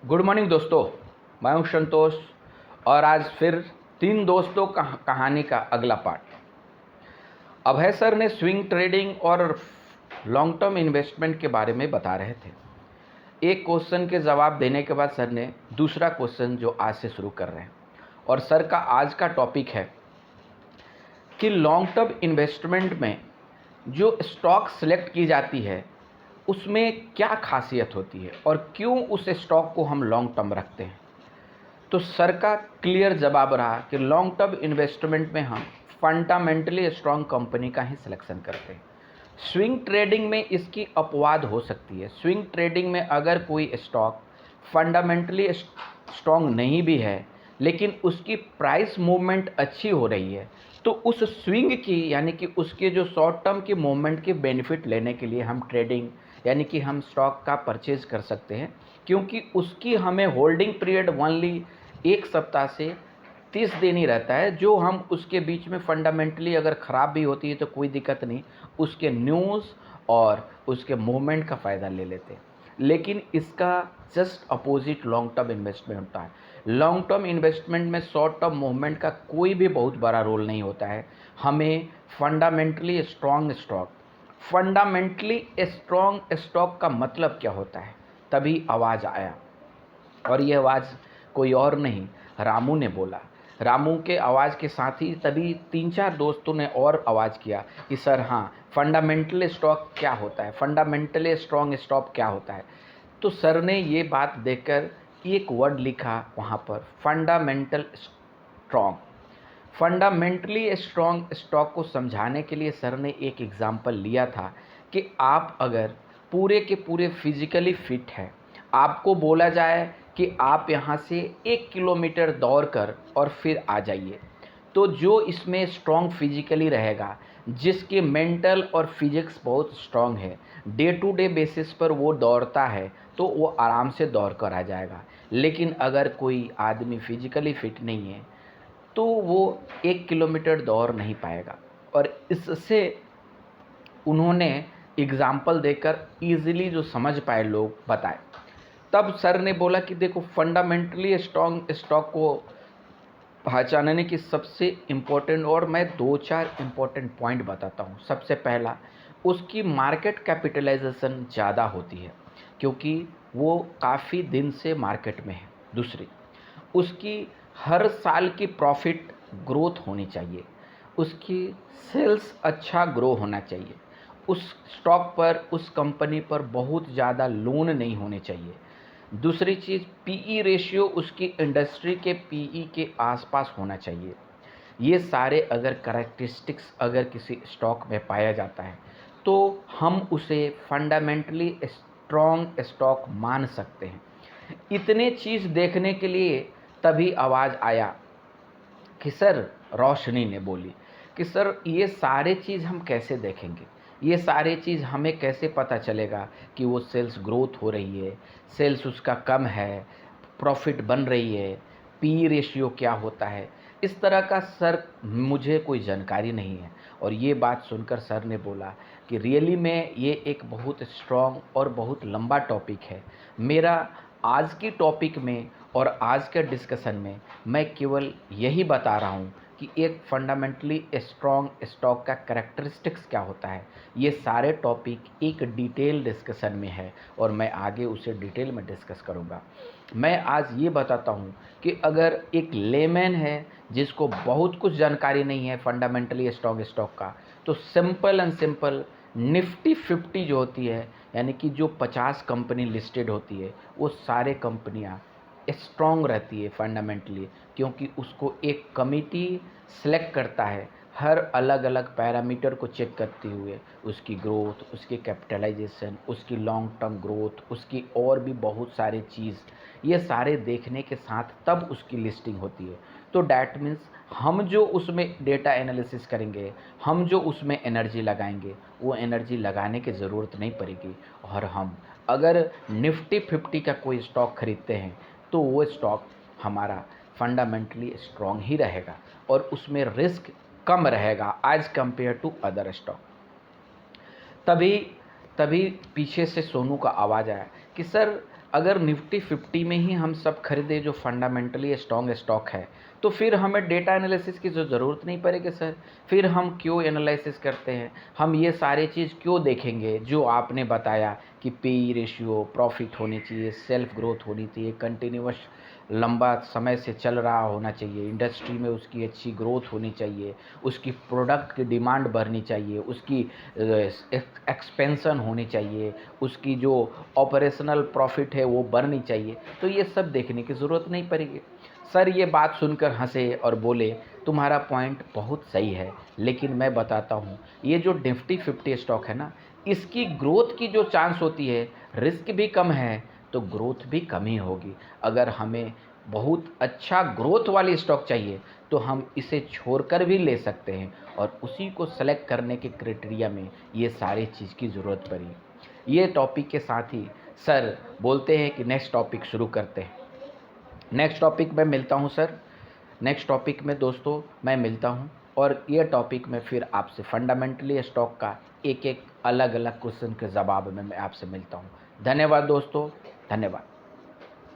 Good morning दोस्तों, मैं हूं संतोष और आज फिर 3 दोस्तों कहानी का अगला पार्ट। अभय सर ने स्विंग ट्रेडिंग और लॉन्ग टर्म इन्वेस्टमेंट के बारे में बता रहे थे। एक क्वेश्चन के जवाब देने के बाद सर ने दूसरा क्वेश्चन जो आज से शुरू कर रहे हैं, और सर का आज का टॉपिक है कि लॉन्ग टर्म इन्वेस्टमेंट में जो स्टॉक सेलेक्ट की जाती है उसमें क्या खासियत होती है और क्यों उस स्टॉक को हम लॉन्ग टर्म रखते हैं। तो सर का क्लियर जवाब रहा कि लॉन्ग टर्म इन्वेस्टमेंट में हम फंडामेंटली स्ट्रांग कंपनी का ही सिलेक्शन करते हैं। स्विंग ट्रेडिंग में इसकी अपवाद हो सकती है। स्विंग ट्रेडिंग में अगर कोई स्टॉक फंडामेंटली स्ट्रांग नहीं भी है लेकिन उसकी प्राइस मूवमेंट अच्छी हो रही है, तो उस स्विंग की यानी कि उसके जो शॉर्ट टर्म की मूवमेंट के बेनिफिट लेने के लिए हम ट्रेडिंग यानी कि हम स्टॉक का परचेज कर सकते हैं, क्योंकि उसकी हमें होल्डिंग पीरियड ओनली 1 सप्ताह से 30 दिन ही रहता है। जो हम उसके बीच में फंडामेंटली अगर ख़राब भी होती है तो कोई दिक्कत नहीं, उसके न्यूज़ और उसके मूवमेंट का फ़ायदा ले लेते हैं। लेकिन इसका just opposite long term investment होता है। लॉन्ग टर्म इन्वेस्टमेंट में शॉर्ट टर्म मूवमेंट का कोई भी बहुत बड़ा रोल नहीं होता है। हमें फंडामेंटली स्ट्रॉन्ग स्टॉक का मतलब क्या होता है, तभी आवाज़ आया। और ये आवाज़ कोई और नहीं, रामू ने बोला। रामू के आवाज़ के साथ ही तभी 3-4 दोस्तों ने और आवाज़ किया कि सर हाँ, फंडामेंटल स्टॉक क्या होता है, फंडामेंटली स्ट्रॉन्ग स्टॉक क्या होता है। तो सर ने ये बात देखकर एक वर्ड लिखा वहाँ पर, fundamental strong. Fundamentally strong stock को समझाने के लिए सर ने एक एग्जाम्पल लिया था कि आप अगर पूरे के पूरे फिजिकली फिट हैं, आपको बोला जाए कि आप यहाँ से 1 किलोमीटर दौड़ कर और फिर आ जाइए, तो जो इसमें स्ट्रॉन्ग फिजिकली रहेगा, जिसके मेंटल और फिजिक्स बहुत स्ट्रॉन्ग है, डे टू डे बेसिस पर वो दौड़ता है तो वो आराम से दौड़ कर आ जाएगा। लेकिन अगर कोई आदमी फिजिकली फिट नहीं है तो वो 1 किलोमीटर दौड़ नहीं पाएगा। और इससे उन्होंने एग्ज़ाम्पल देकर ईज़िली जो समझ पाए लोग बताए। तब सर ने बोला कि देखो, फंडामेंटली स्ट्रॉन्ग स्टॉक को पहचानने की सबसे इम्पोर्टेंट, और मैं 2-4 इम्पोर्टेंट पॉइंट बताता हूँ। सबसे पहला, उसकी मार्केट कैपिटलाइजेशन ज़्यादा होती है क्योंकि वो काफ़ी दिन से मार्केट में है। दूसरी, उसकी हर साल की प्रॉफिट ग्रोथ होनी चाहिए, उसकी सेल्स अच्छा ग्रो होना चाहिए, उस स्टॉक पर, उस कंपनी पर बहुत ज़्यादा लोन नहीं होने चाहिए। दूसरी चीज़, पीई रेशियो उसकी इंडस्ट्री के पीई के आसपास होना चाहिए। ये सारे अगर कैरेक्टरिस्टिक्स अगर किसी स्टॉक में पाया जाता है तो हम उसे फंडामेंटली स्ट्रॉन्ग स्टॉक मान सकते हैं। इतने चीज़ देखने के लिए तभी आवाज़ आया कि सर, रोशनी ने बोली कि सर ये सारे चीज़ हम कैसे देखेंगे, ये सारे चीज़ हमें कैसे पता चलेगा कि वो सेल्स ग्रोथ हो रही है, सेल्स उसका कम है, प्रॉफिट बन रही है, पी रेशियो क्या होता है। इस तरह का सर मुझे कोई जानकारी नहीं है। और ये बात सुनकर सर ने बोला कि रियली में ये एक बहुत स्ट्रॉन्ग और बहुत लंबा टॉपिक है। मेरा आज की टॉपिक में और आज के डिस्कशन में मैं केवल यही बता रहा हूँ कि एक फंडामेंटली स्ट्रॉन्ग स्टॉक का कैरेक्टरिस्टिक्स क्या होता है। ये सारे टॉपिक एक डिटेल डिस्कशन में है और मैं आगे उसे डिटेल में डिस्कस करूँगा। मैं आज ये बताता हूँ कि अगर एक लेमैन है जिसको बहुत कुछ जानकारी नहीं है फंडामेंटली स्ट्रॉन्ग स्टॉक का, तो सिंपल एंड सिंपल निफ्टी 50 जो होती है, यानी कि जो 50 कंपनी लिस्टेड होती है, वो सारे कंपनियाँ स्ट्रॉन्ग रहती है फंडामेंटली, क्योंकि उसको एक कमिटी सेलेक्ट करता है हर अलग अलग पैरामीटर को चेक करते हुए, उसकी ग्रोथ, उसकी कैपिटलाइजेशन, उसकी लॉन्ग टर्म ग्रोथ, उसकी और भी बहुत सारे चीज़, ये सारे देखने के साथ तब उसकी लिस्टिंग होती है। तो डैट मीन्स हम जो उसमें डेटा एनालिसिस करेंगे, हम जो उसमें एनर्जी लगाएंगे, वो एनर्जी लगाने की ज़रूरत नहीं पड़ेगी। और हम अगर निफ्टी 50 का कोई स्टॉक खरीदते हैं तो वो स्टॉक हमारा फंडामेंटली स्ट्रॉन्ग ही रहेगा और उसमें रिस्क कम रहेगा as compare to other stock. तभी तभी पीछे से सोनू का आवाज़ आया कि सर, अगर निफ्टी 50 में ही हम सब खरीदे जो फंडामेंटली स्ट्रॉन्ग स्टॉक है, तो फिर हमें डेटा एनालिसिस की जो ज़रूरत नहीं पड़ेगी सर। फिर हम क्यों एनालिसिस करते हैं, हम ये सारे चीज़ क्यों देखेंगे जो आपने बताया कि पी रेशियो, प्रॉफिट होनी चाहिए, सेल्फ ग्रोथ होनी चाहिए, कंटिन्यूअस लंबा समय से चल रहा होना चाहिए, इंडस्ट्री में उसकी अच्छी ग्रोथ होनी चाहिए, उसकी प्रोडक्ट की डिमांड बढ़नी चाहिए, उसकी एक्सपेंशन होनी चाहिए, उसकी जो ऑपरेशनल प्रॉफिट है वो बढ़नी चाहिए। तो ये सब देखने की ज़रूरत नहीं पड़ेगी। सर ये बात सुनकर हंसे और बोले तुम्हारा पॉइंट बहुत सही है, लेकिन मैं बताता हूँ ये जो निफ्टी 50 स्टॉक है ना, इसकी ग्रोथ की जो चांस होती है, रिस्क भी कम है तो ग्रोथ भी कम ही होगी। अगर हमें बहुत अच्छा ग्रोथ वाली स्टॉक चाहिए तो हम इसे छोड़कर भी ले सकते हैं, और उसी को सेलेक्ट करने के क्राइटेरिया में ये सारी चीज़ की ज़रूरत पड़ी। ये टॉपिक के साथ ही सर बोलते हैं कि नेक्स्ट टॉपिक शुरू करते हैं। नेक्स्ट टॉपिक में मिलता हूँ सर। नेक्स्ट टॉपिक में दोस्तों मैं मिलता हूँ, और ये टॉपिक में फिर आपसे फंडामेंटली स्टॉक का एक एक अलग अलग क्वेश्चन के जवाब में मैं आपसे मिलता हूँ। धन्यवाद दोस्तों, धन्यवाद।